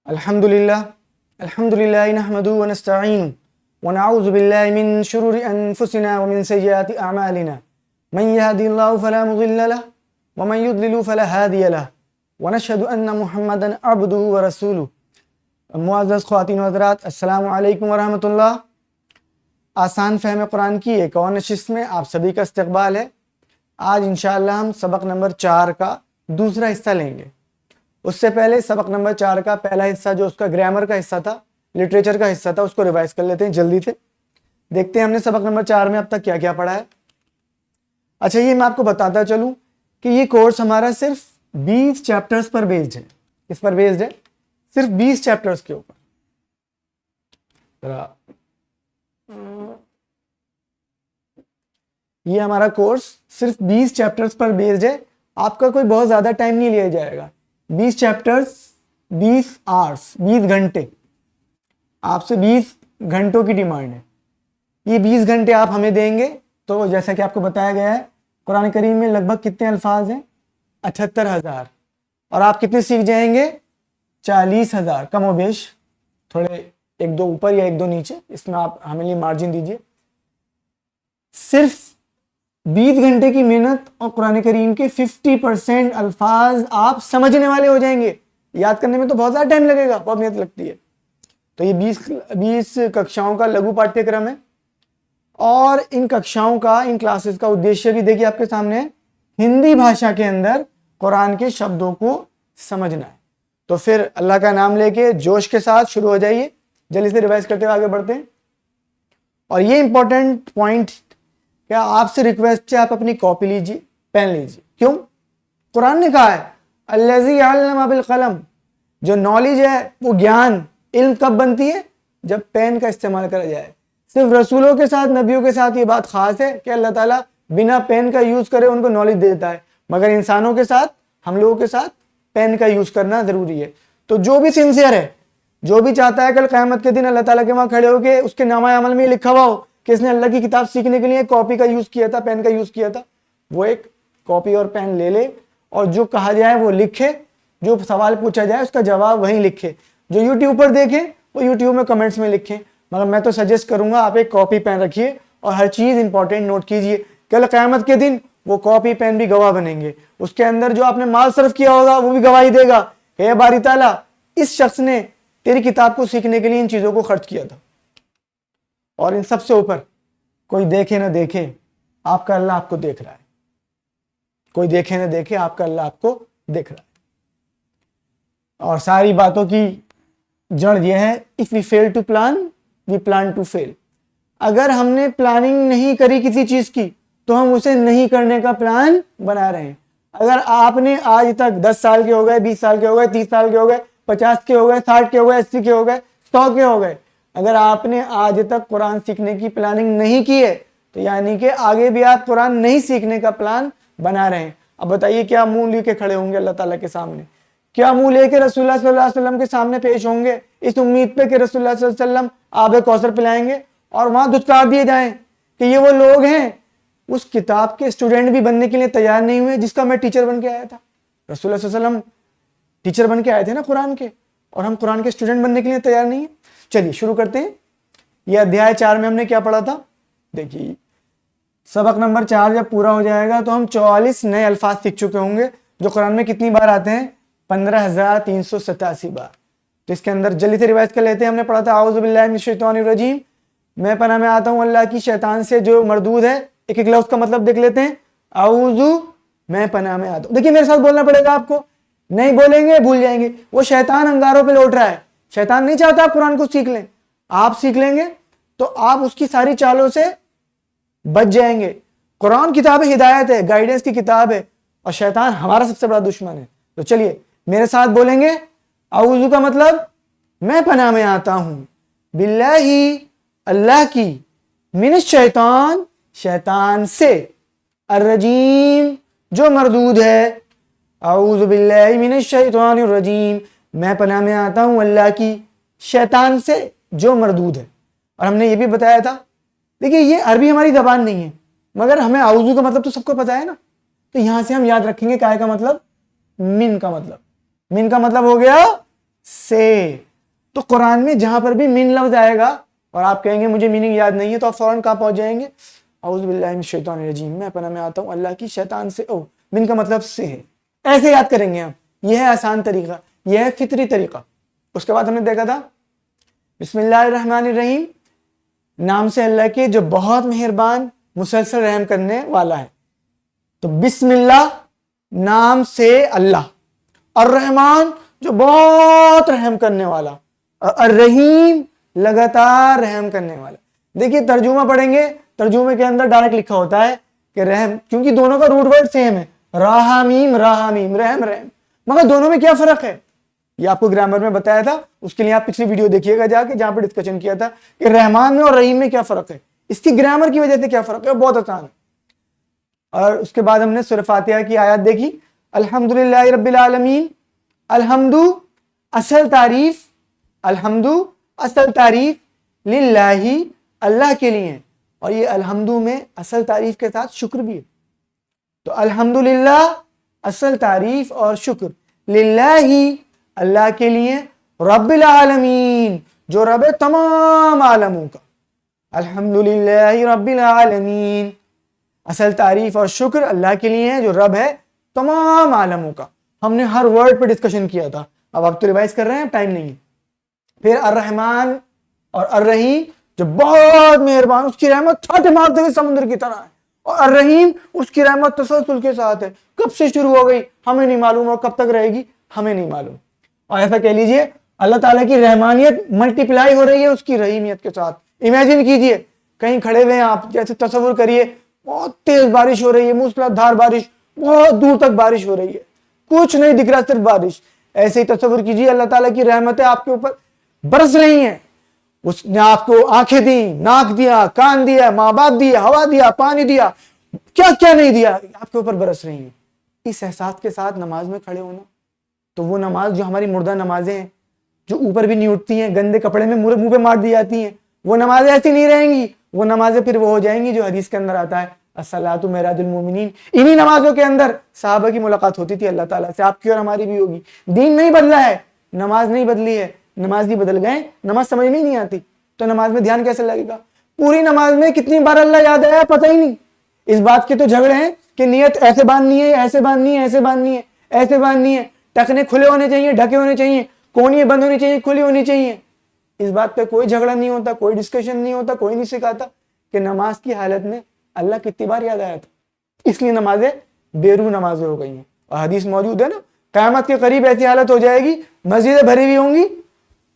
الحمدللہ نحمدہ ونستعینہ ونعوذ باللہ من شرور انفسنا ومن سیئات اعمالنا من یهد اللہ فلا مضل له ومن یضلل فلا ہادی له ونشهد ان محمدا عبدہ ورسولہ۔ معزز خواتین و حضرات، السلام علیکم ورحمۃ اللہ۔ آسان فہم قرآن کی ایک اور نشست میں آپ سبھی کا استقبال ہے۔ آج انشاءاللہ ہم سبق نمبر 4 کا دوسرا حصہ لیں گے۔ اس سے پہلے سبق نمبر 4 کا پہلا حصہ جو اس کا گرامر کا حصہ تھا، لٹریچر کا حصہ تھا، اس کو ریوائز کر لیتے ہیں جلدی سے۔ دیکھتے ہیں ہم نے سبق نمبر 4 میں اب تک کیا کیا پڑھا ہے۔ اچھا، یہ میں آپ کو بتاتا چلوں کہ یہ کورس ہمارا صرف 20 چیپٹرز پر بیسڈ ہے۔ کس پر بیسڈ ہے؟ صرف 20 چیپٹرز کے اوپر۔ یہ ہمارا کورس صرف 20 چیپٹرز پر بیسڈ ہے۔ آپ کا کوئی بہت زیادہ ٹائم نہیں لیا جائے گا۔ 20 چیپٹرز 20 آورس، 20 گھنٹے، آپ سے 20 گھنٹوں کی ڈیمانڈ ہے۔ یہ 20 گھنٹے آپ ہمیں دیں گے تو جیسا کہ آپ کو بتایا گیا ہے، قرآن کریم میں لگ بھگ کتنے الفاظ ہیں؟ 78,000، اور آپ کتنے سیکھ جائیں گے؟ 40,000، کم و بیش، تھوڑے ایک دو اوپر یا ایک دو نیچے، اس میں آپ ہمیں لیے مارجن دیجئے۔ صرف 20 گھنٹے کی محنت اور قرآن کریم کے 50% الفاظ آپ سمجھنے والے ہو جائیں گے۔ یاد کرنے میں تو بہت زیادہ ٹائم لگے گا، بہت محنت لگتی ہے۔ تو یہ 20 ککشاؤں کا لگو پاٹھیہ کرم ہے، اور ان ککشاؤں کا، ان کلاسز کا ادیشیہ بھی دیکھیے آپ کے سامنے ہے، ہندی بھاشا کے اندر قرآن کے شبدوں کو سمجھنا ہے۔ تو پھر اللہ کا نام لے کے جوش کے ساتھ شروع ہو جائیے، جلدی سے ریوائز کرتے ہوئے آگے بڑھتے ہیں۔ اور یہ امپورٹنٹ پوائنٹ، کیا آپ سے ریکویسٹ ہے، آپ اپنی کاپی لیجیے، پین لیجیے۔ کیوں؟ قرآن نے کہا ہے الذی علم بالقلم، جو نالج ہے، وہ گیان، علم کب بنتی ہے؟ جب پین کا استعمال کرا جائے۔ صرف رسولوں کے ساتھ، نبیوں کے ساتھ یہ بات خاص ہے کہ اللہ تعالیٰ بنا پین کا یوز کرے ان کو نالج دیتا ہے، مگر انسانوں کے ساتھ، ہم لوگوں کے ساتھ پین کا یوز کرنا ضروری ہے۔ تو جو بھی سنسیئر ہے، جو بھی چاہتا ہے کل قیامت کے دن اللہ تعالیٰ کے وہاں کھڑے ہو کے اس کے نامہ عمل میں لکھا ہوا ہو کہ اس نے اللہ کی کتاب سیکھنے کے لیے کاپی کا یوز کیا تھا، پین کا یوز کیا تھا، وہ ایک کاپی اور پین لے لے، اور جو کہا جائے وہ لکھے، جو سوال پوچھا جائے اس کا جواب وہیں لکھے۔ جو یوٹیوب پر دیکھیں وہ یوٹیوب میں کمنٹس میں لکھیں، مگر میں تو سجیسٹ کروں گا آپ ایک کاپی پین رکھیے اور ہر چیز امپورٹنٹ نوٹ کیجئے۔ کل قیامت کے دن وہ کاپی پین بھی گواہ بنیں گے۔ اس کے اندر جو آپ نے مال صرف کیا ہوگا وہ بھی گواہی دے گا، اے باری تعالیٰ، اس شخص نے تیری کتاب کو سیکھنے کے لیے ان چیزوں کو خرچ کیا تھا۔ اور ان سب سے اوپر، کوئی دیکھے نہ دیکھے، آپ کا اللہ آپ کو دیکھ رہا ہے۔ کوئی دیکھے نہ دیکھے، آپ کا اللہ آپ کو دیکھ رہا ہے۔ اور ساری باتوں کی جڑ یہ ہے if we fail to plan we plan to fail۔ اگر ہم نے پلاننگ نہیں کری کسی چیز کی تو ہم اسے نہیں کرنے کا پلان بنا رہے ہیں۔ اگر آپ نے آج تک 10 سال کے ہو گئے، 20 سال کے ہو گئے، 30 سال کے ہو گئے، 50 کے ہو گئے، 60 کے ہو گئے، 80 کے ہو گئے، 100 کے ہو گئے، اگر آپ نے آج تک قرآن سیکھنے کی پلاننگ نہیں کی ہے تو یعنی کہ آگے بھی آپ قرآن نہیں سیکھنے کا پلان بنا رہے ہیں۔ اب بتائیے کیا منہ لے کے کھڑے ہوں گے اللہ تعالیٰ کے سامنے؟ کیا منہ لے کے رسول اللہ صلی اللہ علیہ وسلم کے سامنے پیش ہوں گے اس امید پہ کہ رسول اللہ صلی اللہ علیہ وسلم آب کوثر پلائیں گے اور وہاں دھتکار دیے جائیں کہ یہ وہ لوگ ہیں اس کتاب کے اسٹوڈنٹ بھی بننے کے لیے تیار نہیں ہوئے جس کا میں ٹیچر بن کے آیا تھا؟ رسول اللہ صلی اللہ علیہ وسلم ٹیچر بن کے آئے تھے نا قرآن کے، اور ہم قرآن کے اسٹوڈنٹ بننے کے لیے تیار نہیں ہیں۔ چلیے شروع کرتے ہیں۔ یہ ادھیائے 4 میں ہم نے کیا پڑھا تھا؟ دیکھیے، سبق نمبر 4 جب پورا ہو جائے گا تو ہم 44 نئے الفاظ سیکھ چکے ہوں گے، جو قرآن میں کتنی بار آتے ہیں؟ 15,387 بار۔ تو اس کے اندر جلدی سے ریوائز کر لیتے ہیں۔ ہم نے پڑھا تھا اعوذ باللہ من الشیطان الرجیم، میں پناہ میں آتا ہوں اللہ کی شیطان سے جو مردود ہے۔ ایک ایک لفظ کا مطلب دیکھ لیتے ہیں۔ اعوذ، میں پناہ میں آتا ہوں۔ دیکھیے میرے ساتھ بولنا پڑے گا آپ کو، نہیں بولیں گے بھول جائیں گے۔ وہ شیطان انگاروں پہ لوٹ رہا ہے، شیطان نہیں چاہتا آپ قرآن کو سیکھ لیں۔ آپ سیکھ لیں گے تو آپ اس کی ساری چالوں سے بچ جائیں گے۔ قرآن کتاب ہدایت ہے، گائیڈنس کی کتاب ہے، اور شیطان ہمارا سب سے بڑا دشمن ہے۔ تو چلیے میرے ساتھ بولیں گے، اعوذ کا مطلب میں پناہ میں آتا ہوں، باللہ اللہ کی، من الشیطان شیطان سے، الرجیم جو مردود ہے، اعوذ باللہ من الشیطان الرجیم، میں پناہ میں آتا ہوں اللہ کی شیطان سے جو مردود ہے۔ اور ہم نے یہ بھی بتایا تھا، دیکھیے یہ عربی ہماری زبان نہیں ہے، مگر ہمیں اعوذ کا مطلب تو سب کو پتا ہے نا، تو یہاں سے ہم یاد رکھیں گے کائے کا مطلب، من کا مطلب۔ من کا مطلب ہو گیا سے. تو قرآن میں جہاں پر بھی من لفظ آئے گا اور آپ کہیں گے مجھے میننگ یاد نہیں ہے تو آپ فوراً کہاں پہنچ جائیں گے؟ اعوذ باللہ من الشیطان الرجیم، میں پناہ میں آتا ہوں اللہ کی شیطان سے. من کا مطلب سے ہے. ایسے یاد کریں گے آپ. یہ ہے آسان طریقہ، یہ ہے فطری طریقہ. اس کے بعد ہم نے دیکھا تھا بسم اللہ الرحمن الرحیم، نام سے اللہ کے جو بہت مہربان مسلسل رحم کرنے والا ہے. تو بسم اللہ نام سے اللہ، الرحمن جو بہت رحم کرنے والا، اور الرحیم لگاتار رحم کرنے والا. دیکھیے ترجمہ پڑھیں گے، ترجمے کے اندر ڈائریکٹ لکھا ہوتا ہے کہ رحم، کیونکہ دونوں کا روٹ ورڈ سیم ہے، راہمیم راہمیم، رحم رحم، مگر دونوں میں کیا فرق ہے یہ آپ کو گرامر میں بتایا تھا. اس کے لیے آپ پچھلی ویڈیو دیکھیے گا جا کے، جہاں پہ ڈسکشن کیا تھا کہ رحمان میں اور رحیم میں کیا فرق ہے، اس کی گرامر کی وجہ سے کیا فرق ہے، بہت آسان ہے. اور اس کے بعد ہم نے سورہ فاتحہ کی آیات دیکھی، الحمدللہ رب العالمین. الحمدو اصل تعریف، الحمدو اصل تعریف للہ اللہ کے لیے ہے، اور یہ الحمدو میں اصل تعریف کے ساتھ شکر بھی ہے. تو الحمدللہ اصل تعریف اور شکر، للہ اللہ کے لیے، رب العالمین جو رب تمام عالموں کا. الحمدللہ رب العالمین، اصل تعریف اور شکر اللہ کے لیے ہے جو رب ہے تمام عالموں کا. ہم نے ہر ورڈ پہ ڈسکشن کیا تھا، اب آپ تو ریوائز کر رہے ہیں، ٹائم نہیں ہے. پھر الرحمن اور الرحیم جو بہت مہربان، اس کی رحمت چھاٹے مارتے ہوئے سمندر کی طرح ہے، اور الرحیم اس کی رحمت تسلسل کے ساتھ ہے. کب سے شروع ہو گئی ہمیں نہیں معلوم، اور کب تک رہے گی ہمیں نہیں معلوم. اور ایسا کہہ لیجئے اللہ تعالیٰ کی رحمانیت ملٹیپلائی ہو رہی ہے اس کی رحیمیت کے ساتھ. امیجن کیجئے کہیں کھڑے ہوئے ہیں آپ، جیسے تصور کریے بہت تیز بارش ہو رہی ہے، موسلادھار بارش، بہت دور تک بارش ہو رہی ہے، کچھ نہیں دکھ رہا صرف بارش. ایسے ہی تصور کیجئے اللہ تعالیٰ کی رحمتیں آپ کے اوپر برس رہی ہیں. اس نے آپ کو آنکھیں دی، ناک دیا، کان دیا، ماں باپ دیا، ہوا دیا، پانی دیا، کیا کیا نہیں دیا، آپ کے اوپر برس رہی ہیں. اس احساس کے ساتھ نماز میں کھڑے ہونا، تو وہ نماز جو ہماری مردہ نمازیں ہیں جو اوپر بھی نہیں اٹھتی ہیں، گندے کپڑے میں منہ پہ مار دی جاتی ہیں، وہ نمازیں ایسی نہیں رہیں گی. وہ نمازیں پھر وہ ہو جائیں گی جو حدیث کے اندر آتا ہے الصلاۃ معراج المومنین. انہی نمازوں کے اندر صحابہ کی ملاقات ہوتی تھی اللہ تعالیٰ سے. آپ کی اور ہماری بھی ہوگی. دین نہیں بدلا ہے، نماز نہیں بدلی ہے، نماز ہی بدل گئے. نماز سمجھ میں ہی نہیں آتی تو نماز میں دھیان کیسے لگے گا؟ پوری نماز میں کتنی بار اللہ یاد آیا پتہ ہی نہیں. اس بات کے تو جھگڑے ہیں کہ نیت ایسے باندھنی ہے، ایسے باندھنی ہے، ایسے باندھنی ہے، ایسے باندھنی ہے، ٹخنے کھلے ہونے چاہیے، ڈھکے ہونے چاہیے، کونیاں بند ہونی چاہیے، کھلی ہونی چاہیے. اس بات پہ کوئی جھگڑا نہیں ہوتا، کوئی ڈسکشن نہیں ہوتا، کوئی نہیں سکھاتا کہ نماز کی حالت میں اللہ کتنی بار یاد آیا تھا. اس لیے نمازیں بیرو نمازیں ہو گئی ہیں. اور حدیث موجود ہے نا، قیامت کے قریب ایسی حالت ہو جائے گی مسجدیں بھری ہوئی ہوں گی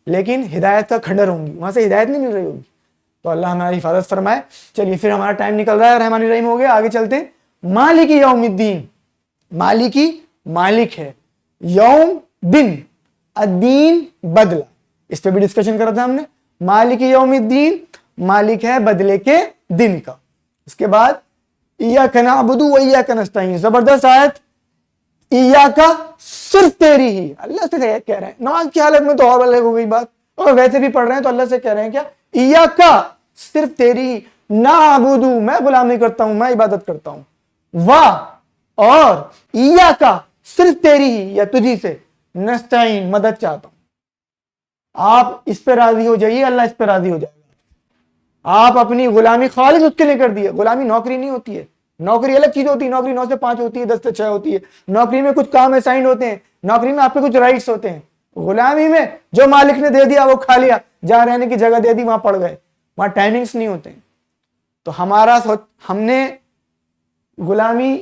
لیکن ہدایت کا کھنڈر ہوں گی، وہاں سے ہدایت نہیں مل رہی ہوگی. تو اللہ ہماری حفاظت فرمائے. چلیے پھر ہمارا ٹائم نکل رہا ہے، رحمان الرحیم ہو گیا، آگے چلتے ہیں. مالک یوم الدین، مالکی مالک ہے، یوم دن، الدین بدلہ، اس پہ بھی ڈسکشن کرا تھا ہم نے. مالک یوم الدین مالک ہے بدلے کے دن کا. اس کے بعد ایاک نعبد و ایاک نستعین، زبردست آیت. ایاک صرف تیری ہی، اللہ سے کہہ رہے ہیں. نماز کی حالت میں تو اور الگ ہو گئی بات، اور ویسے بھی پڑھ رہے ہیں تو اللہ سے کہہ رہے ہیں کیا؟ ایاک صرف تیری ہی، نعبد میں غلامی کرتا ہوں، میں عبادت کرتا ہوں، اور ایاک صرف تیری ہی یا تجھی سے، نستعین مدد چاہتا ہوں. آپ اس پہ راضی ہو جائیے، اللہ اس پہ راضی ہو جائے گا. آپ اپنی غلامی خالص اس کے لیے کر دیے. غلامی نوکری نہیں ہوتی ہے، نوکری الگ چیز ہوتی ہے. نوکری 9 سے 5 ہوتی ہے، 10 سے 6 ہوتی ہے. نوکری میں کچھ کام اسائنڈ ہوتے ہیں، نوکری میں آپ کے کچھ رائٹس ہوتے ہیں. غلامی میں جو مالک نے دے دیا وہ کھا لیا، جہاں رہنے کی جگہ دے دی وہاں پڑ گئے، وہاں ٹائمنگز نہیں ہوتے ہیں. تو ہم نے غلامی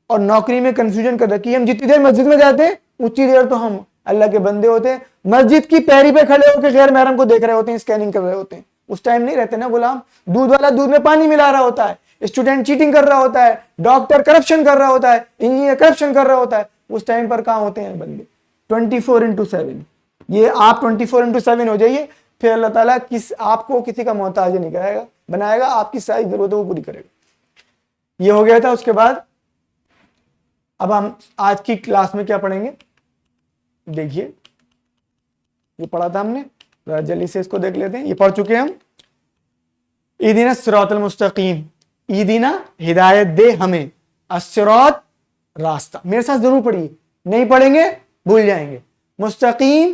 اور نوکری میں کنفیوژن کر رکھی ہے. ہم جتنی دیر مسجد میں جاتے ہیں اتنی دیر تو ہم اللہ کے بندے ہوتے ہیں. مسجد کی پیری پہ کھڑے ہو کے غیر محرم کو دیکھ رہے ہوتے ہیں، اسکیننگ کر رہے ہوتے ہیں. اس ٹائم نہیں رہتے نا غلام. دودھ والا دودھ میں پانی ملا رہا ہوتا ہے، اسٹوڈنٹ چیٹنگ کر رہا ہوتا ہے، ڈاکٹر کرپشن کر رہا ہوتا ہے، انجینئر کرپشن کر رہا ہوتا ہے. اس ٹائم پر کہاں ہوتے ہیں بندے؟ 24/7. یہ آپ 24/7 ہو جائیے، پھر اللہ تعالیٰ آپ کو کسی کا محتاج نہیں کرے گا، بنائے گا، آپ کی ساری ضرورتوں کو پوری کرے گا. یہ ہو گیا تھا. اس کے بعد اب ہم آج کی کلاس میں کیا پڑھیں گے دیکھیے. یہ پڑھا تھا ہم نے، جلدی سے اس کو دیکھ لیتے ہیں. یہ پڑھ چکے ہم. اہدنا الصراط المستقیم، اہدنا ہدایت دے ہمیں، الصراط راستہ. میرے ساتھ ضرور پڑھیے، نہیں پڑھیں گے بھول جائیں گے. مستقیم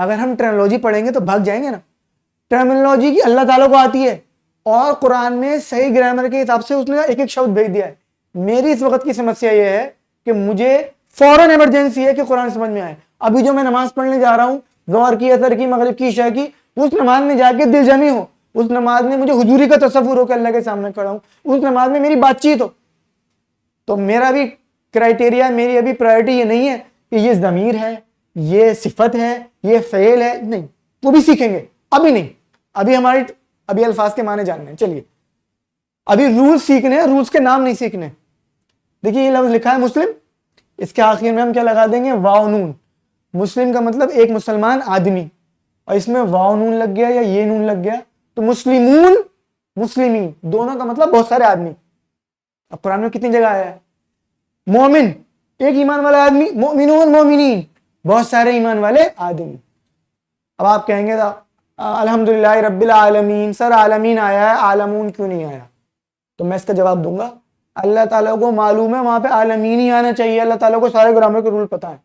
اگر ہم ٹرمنالوجی پڑھیں گے تو بھاگ جائیں گے نا. ٹرمنالوجی کی اللہ تعالیٰ کو آتی ہے اور قرآن میں صحیح گرامر کے حساب سے اس نے ایک ایک شبد بھیج دیا ہے. میری اس وقت کی سمسیا یہ ہے کہ مجھے فوراً ایمرجنسی ہے کہ قرآن سمجھ میں آئے. ابھی جو میں نماز پڑھنے جا رہا ہوں ظہر کی, عصر کی, مغرب کی, عشاء کی, اس نماز میں جا کے دل جمی ہو, اس نماز میں مجھے حضوری کا تصور ہو کہ اللہ کے سامنے کھڑا ہوں, اس نماز میں میری بات چیت ہو, تو میرا بھی کرائٹیریا, میری ابھی پرائرٹی یہ نہیں ہے کہ یہ ضمیر ہے, یہ صفت ہے, یہ فعل ہے. نہیں, وہ بھی سیکھیں گے, ابھی نہیں. ابھی الفاظ کے معنی جاننے ہیں. چلیے ابھی رولز سیکھنے ہیں, رولز کے نام نہیں سیکھنے. دیکھیے یہ لفظ لکھا ہے مسلم, اس کے آخر میں ہم کیا لگا دیں گے؟ واو نون. مسلم کا مطلب ایک مسلمان آدمی, اور اس میں واو نون لگ گیا یا یہ نون لگ گیا تو مسلمون, مسلمین, دونوں کا مطلب بہت سارے آدمی. اب قرآن میں کتنی جگہ آیا ہے؟ مومن ایک ایمان والا آدمی, مومنون مومنین بہت سارے ایمان والے آدمی. اب آپ کہیں گے الحمدللہ رب العالمین, سر عالمین آیا ہے, عالمون کیوں نہیں آیا؟ تو میں اس کا جواب دوں گا, اللہ تعالیٰ کو معلوم ہے وہاں پہ عالمین ہی آنا چاہیے. اللہ تعالیٰ کو سارے گرامر کے رول پتا ہے.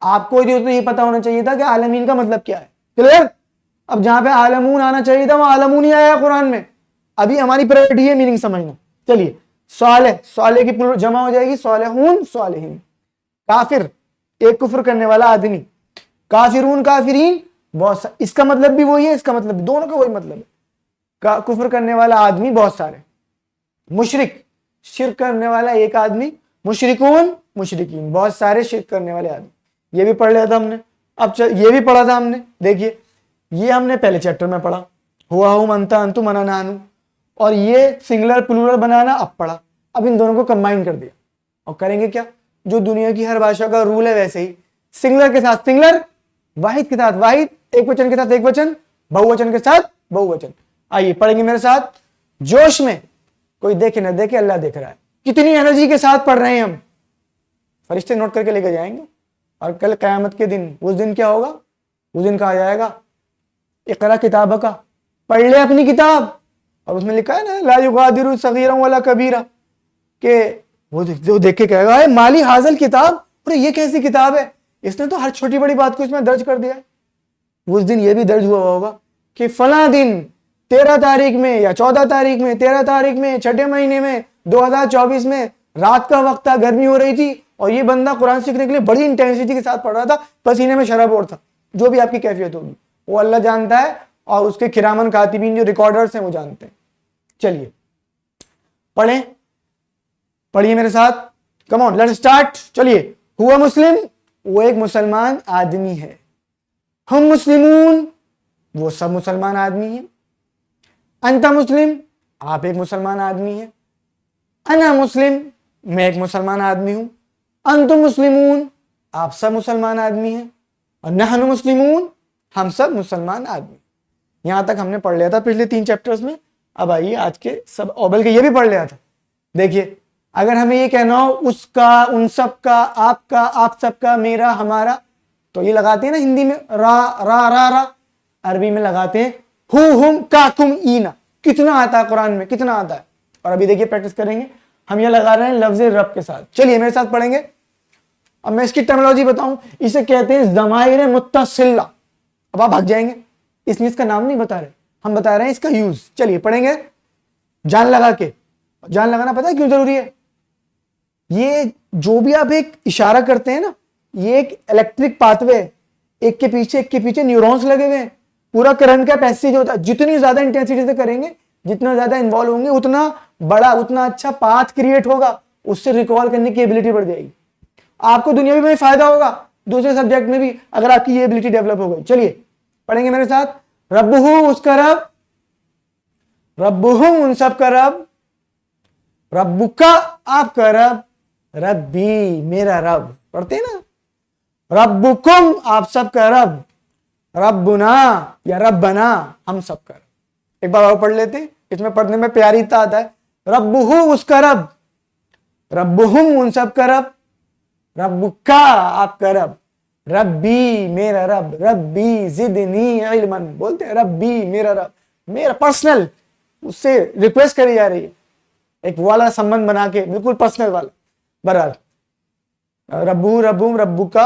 آپ کو جو یہ پتا ہونا چاہیے تھا کہ عالمین کا مطلب کیا ہے. کلیئر؟ اب جہاں پہ عالمون آنا چاہیے تھا وہاں عالمون ہی آیا ہے قرآن میں. ابھی ہماری پرائرٹی ہے میننگ سمجھنا. چلیے صالح, صالح کی جمع ہو جائے گی صالحون صالحین. کافر ایک کفر کرنے والا آدمی, کافرون کافرین بہت سارے. اس کا مطلب بھی وہی ہے, اس کا مطلب بھی, دونوں کا وہی مطلب ہے. کفر کرنے والا آدمی بہت سارے. مشرک شرک کرنے والا ایک آدمی, مشرکون مشرکین بہت سارے شرک کرنے والے آدمی. یہ بھی پڑھ لیا تھا ہم نے. اب یہ بھی پڑھا تھا ہم نے. دیکھیے یہ ہم نے پہلے چیپٹر میں پڑھا, ہوا ہم انتا انتم انا نحن, اور یہ سنگولر پلورل بنانا اب پڑھا. اب ان دونوں کو کمبائن کر دیا اور کریں گے کیا؟ جو دنیا کی ہر بھاشا کا رول ہے ویسے ہی, سنگولر کے ساتھ سنگولر, واحد کے ساتھ واحد, ایک وچن کے ساتھ ایک وچن, بہو وچن کے ساتھ بہو وچن. آئیے پڑھیں گے میرے ساتھ جوش میں. کوئی دیکھے نہ دیکھے اللہ دیکھ رہا ہے. کتنی انرجی کے ساتھ پڑھ رہے ہیں ہم. فرشتے نوٹ کر کے لے کے جائیں گے. اور کل قیامت کے دن, اس دن کیا ہوگا؟ اس دن کہا جائے گا اقرا کتابک کا, پڑھ لے اپنی کتاب. اور اس میں لکھا ہے نا لا یغادر صغیرا ولا کبیرا, کہ وہ دیکھ کے کہے گا مالی حاصل کتاب, اور یہ کیسی کتاب ہے, اس نے تو ہر چھوٹی بڑی بات کو اس میں درج کر دیا ہے. اس دن یہ بھی درج ہوا ہوگا کہ فلاں دن 13 تاریخ میں یا 14 تاریخ میں 13 تاریخ میں 6 مہینے میں 2024 میں رات کا وقت تھا, گرمی ہو رہی تھی, اور یہ بندہ قرآن سیکھنے کے لیے بڑی انٹینسٹی کے ساتھ پڑھ رہا تھا, پسینے میں شراب اور تھا. جو بھی آپ کی کیفیت ہوگی وہ اللہ جانتا ہے, اور اس کے کرامن کاتبین جو ریکارڈرز ہیں وہ جانتے ہیں. چلیے پڑھیں, پڑھیے میرے ساتھ, کم آن لیٹس اسٹارٹ. چلیے ہوا مسلم, وہ ایک مسلمان آدمی ہے. ہم مسلمون, وہ سب مسلمان آدمی ہیں. انتا مسلم, آپ ایک مسلمان آدمی ہیں. انا مسلم, میں ایک مسلمان آدمی ہوں. انتم مسلمون, آپ سب مسلمان آدمی ہیں. اور نحن مسلمون, ہم سب مسلمان آدمی. یہاں تک ہم نے پڑھ لیا تھا پچھلے 3 چیپٹرز میں. اب آئیے آج کے سب, اور بلکہ یہ بھی پڑھ لیا تھا. دیکھیے اگر ہمیں یہ کہنا ہو اس کا, ان سب کا, آپ کا, آپ سب کا, میرا, ہمارا, تو یہ لگاتے ہیں نا ہندی میں را را را را, عربی میں لگاتے ہیں ہو ہم کا کم اینا. کتنا آتا ہے قرآن میں, کتنا آتا ہے. اور ابھی دیکھیے پریکٹس کریں گے, ہم یہ لگا رہے ہیں لفظ رب کے ساتھ. چلیے میرے ساتھ پڑھیں گے. اب میں اس کی ٹرمنالوجی بتاؤں, اسے کہتے ہیں ضمائر متصلہ. اب آپ بھاگ جائیں گے, اس میں اس کا نام نہیں بتا رہے, ہم بتا رہے ہیں اس کا یوز. چلیے پڑھیں گے جان لگا کے. جان لگانا پتہ ہے کیوں ضروری ہے؟ یہ جو بھی آپ ایک اشارہ کرتے ہیں نا, یہ ایک الیکٹرک پاتھ وے, ایک کے پیچھے نیورونز لگے ہوئے ہیں. پورا کرنٹ کا پیسیج ہوتا ہے. جتنی زیادہ انٹینسٹی سے کریں گے, جتنا زیادہ انوالو ہوں گے, اتنا بڑا, اتنا اچھا پاتھ کریٹ ہوگا. اس سے ریکال کرنے کی ایبلٹی بڑھ جائے گی. آپ کو دنیا میں فائدہ ہوگا, دوسرے سبجیکٹ میں بھی, اگر آپ کی یہ ایبلٹی ڈیولپ ہو گئی. چلیے پڑھیں گے میرے ساتھ. ربہو, اس کا رب. ربہم, ان سب کا رب. ربکا, آپ کا رب. ربی, میرا رب. پڑھتے ہیں نا. ربکم, آپ سب کا رب. ربنا یا ربنا, ہم سب کا رب. ایک بار اور پڑھ لیتے ہیں, اس میں پڑھنے میں پیاری تا آتا ہے. ربہو, اس کا رب. ربہم, ان سب کا رب. ربکا, آپ کا رب. ربی, میرا رب. ربی زدنی علما, بولتے ہیں ربی, میرا رب, میرا پرسنل. اس سے ریکویسٹ کری جا رہی ہے, ایک والا سمبند بنا کے, بالکل پرسنل والا. برحال ربو ربوم ربکا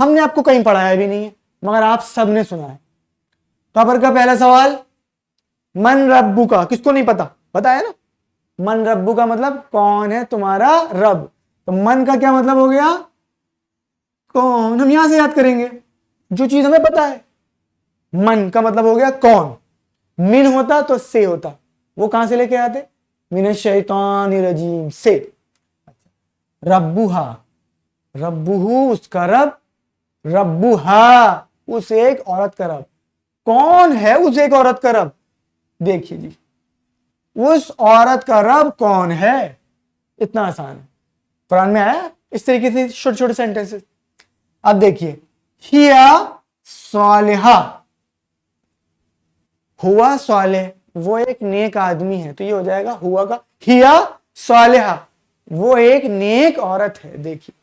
ہم نے آپ کو کہیں پڑھایا بھی نہیں ہے مگر آپ سب نے سنا ہے. قبر کا پہلا سوال من ربو کا, کس کو نہیں پتا, پتا ہے نا, من ربو کا مطلب کون ہے تمہارا رب. تو من کا کیا مطلب ہو گیا, کون. ہم یہاں سے یاد کریں گے جو چیز ہمیں پتا ہے. من کا مطلب ہو گیا کون, من ہوتا تو سے ہوتا, وہ کہاں سے لے کے آتے, من الشیطان الرجیم سے. ربوہا, ربوہو اس کا رب, ربوہا اس ایک عورت کا رب. کون ہے اس ایک عورت کا رب, دیکھیے جی, اس عورت کا رب کون ہے, اتنا آسان ہے. قرآن میں آیا اس طریقے سے چھوٹے چھوٹے سینٹینس. اب دیکھیے ہیا صالحہ, ہوا صالح وہ ایک نیک آدمی ہے, تو یہ ہو جائے گا ہوا کا ہیا صالحہ, وہ ایک نیک عورت ہے. دیکھیے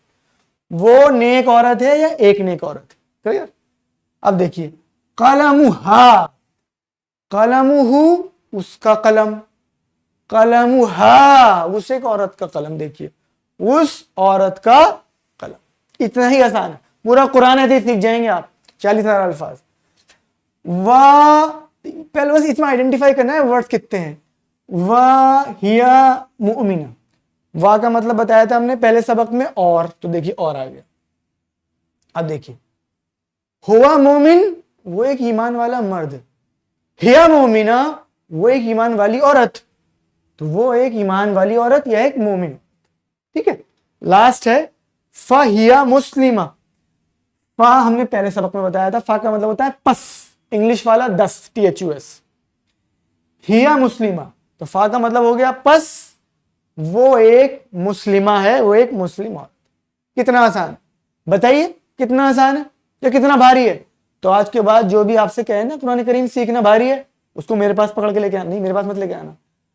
وہ نیک عورت ہے یا ایک نیک عورت ہے, کلیئر. اب دیکھیے قلمہا, قلمہ اس کا قلم, قلمہا اس ایک عورت کا قلم. دیکھیے اس عورت کا قلم, اتنا ہی آسان ہے. پورا قرآن حدیث سیکھ جائیں گے آپ, 40,000 الفاظ. پہلے بس اس میں آئیڈینٹیفائی کرنا ہے ورڈز کتنے ہیں. وَهِيَ مُؤْمِنَةٌ, وا کا مطلب بتایا تھا ہم نے پہلے سبق میں, اور, تو دیکھیے اور آ گیا. اب دیکھیے ہوا مومن وہ ایک ایمان والا مرد, ہیا مومنہ وہ ایک ایمان والی عورت, تو وہ ایک ایمان والی عورت یا ایک مومن. ٹھیک ہے. لاسٹ ہے فَهِيَ مُسْلِمَةٌ, فا ہم نے پہلے سبق میں بتایا تھا, فا کا مطلب ہوتا ہے پس, انگلش والا 10 THUS. ہیا مسلمہ, تو فا کا مطلب ہو گیا پس, وہ ایک مسلمہ ہے, وہ ایک مسلم عورت. کتنا آسان, بتائیے کتنا آسان ہے یا کتنا بھاری ہے. تو آج کے بعد جو بھی آپ سے کہے نا قرآن کریم سیکھنا بھاری ہے, اس کو میرے پاس پکڑ کے لے کے آنا, نہیں میرے پاس مت لے کے آنا.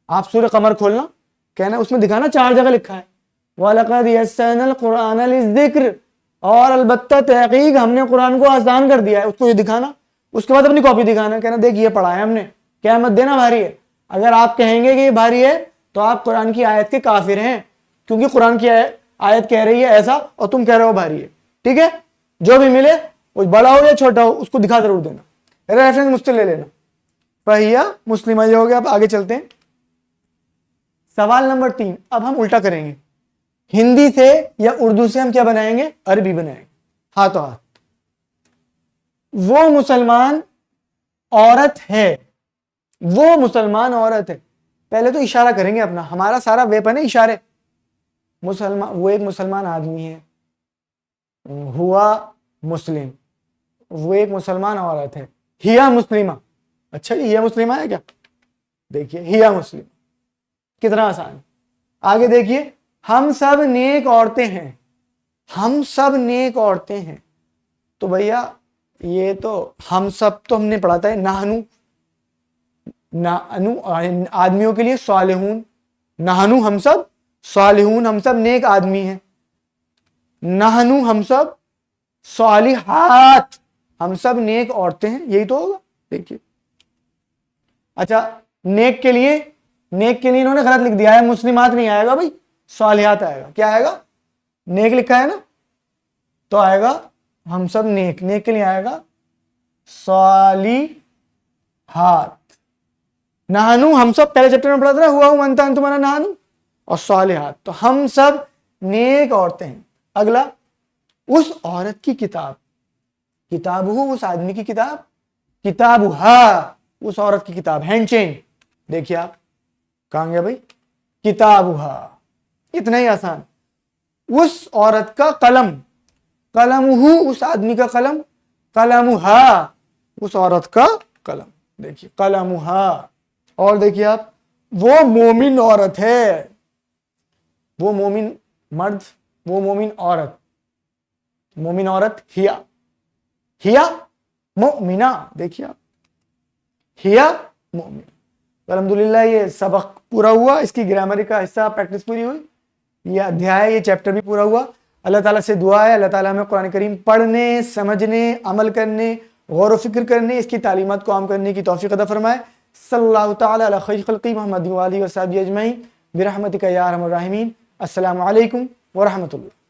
آپ سورہ قمر کھولنا, کہنا اس میں دکھانا 4 جگہ لکھا ہے وَلَقَدْ يَسَّرْنَا الْقُرْآنَ لِلذِّكْرِ, اور البتہ تحقیق ہم نے قرآن کو آسان کر دیا ہے. اس کو یہ دکھانا, اس کے بعد اپنی کاپی دکھانا, کہنا دیکھ یہ پڑھا ہے ہم نے, کیا مت دینا بھاری ہے. اگر آپ کہیں گے کہ یہ بھاری ہے تو آپ قرآن کی آیت کے کافر ہیں, کیونکہ قرآن کی آیت کہہ رہی ہے ایسا اور تم کہہ رہے ہو بھاری ہے. ٹھیک ہے, جو بھی ملے وہ بڑا ہو یا چھوٹا ہو اس کو دکھا ضرور دینا, ریفرنس مجھ سے لے لینا. فَهِيَ مسلمہ یہ ہو گیا. اب آگے چلتے ہیں. سوال نمبر 3, اب ہم الٹا کریں گے, ہندی سے یا اردو سے ہم کیا بنائیں گے, عربی بنائیں گے, ہاتھوں ہاتھ. وہ مسلمان عورت ہے, وہ مسلمان عورت ہے. پہلے تو اشارہ کریں گے اپنا, ہمارا سارا ویپن ہے اشارے. مسلمان وہ ایک مسلمان آدمی ہے, ہوا مسلم, وہ ایک مسلمان عورت ہے. ہیا مسلمہ, اچھا یہ مسلمہ ہے کیا, دیکھیے ہیا مسلم, کتنا آسان. آگے دیکھیے ہم سب نیک عورتیں ہیں, ہم سب نیک عورتیں ہیں. تو بھیا یہ تو ہم سب تو ہم نے پڑھا تھا نحنو, آدمیوں کے لیے صالحون, نحنو ہم سب, صالحون ہم سب نیک آدمی ہیں, نحنو ہم سب, صالحات ہم سب نیک عورتیں ہیں, یہی تو ہوگا. دیکھیے اچھا نیک کے لیے انہوں نے غلط لکھ دیا ہے, مسلمات نہیں آئے گا بھائی, صالحات آئے گا. کیا آئے گا, نیک لکھا ہے نا, تو آئے گا ہم سب نیک, نیک کے لیے آئے گا صالحات. نحنو ہم سب پہلے چیپٹر میں پڑھا تھا ہوا منتا تمہارا نحنو, اور صالحات تو ہم سب نیک عورتیں ہیں. اگلا اس عورت کی کتاب, کتاب ہو اس آدمی کی کتاب, کتاب ہا اس عورت کی کتاب, ہینڈ چین. دیکھیے آپ کہاں گیا بھائی, کتاب ہا, اتنا ہی آسان. اس عورت کا قلم, قلم ہو اس آدمی کا قلم, قلم ہا اس عورت کا قلم. دیکھیے قلم ہا. اور دیکھیے آپ وہ مومن عورت ہے, وہ مومن مرد, وہ مومن عورت, مومن عورت ہیا, ہیا مؤمنہ. دیکھیے آپ ہیا مؤمنہ. الحمدللہ یہ سبق پورا ہوا, اس کی گرامر کا حصہ پریکٹس پوری ہوئی, یہ ادھیائے یہ چیپٹر بھی پورا ہوا. اللہ تعالیٰ سے دعا ہے اللہ تعالیٰ ہمیں قرآن کریم پڑھنے, سمجھنے, عمل کرنے, غور و فکر کرنے, اس کی تعلیمات کو عام کرنے کی توفیق عطا فرمائے. صلی اللہ تعالیٰ علی خیر خلقی محمد و آلہ و صحبہ اجمعین برحمتک یا ارحم الراحمین. السلام علیکم ورحمۃ اللہ.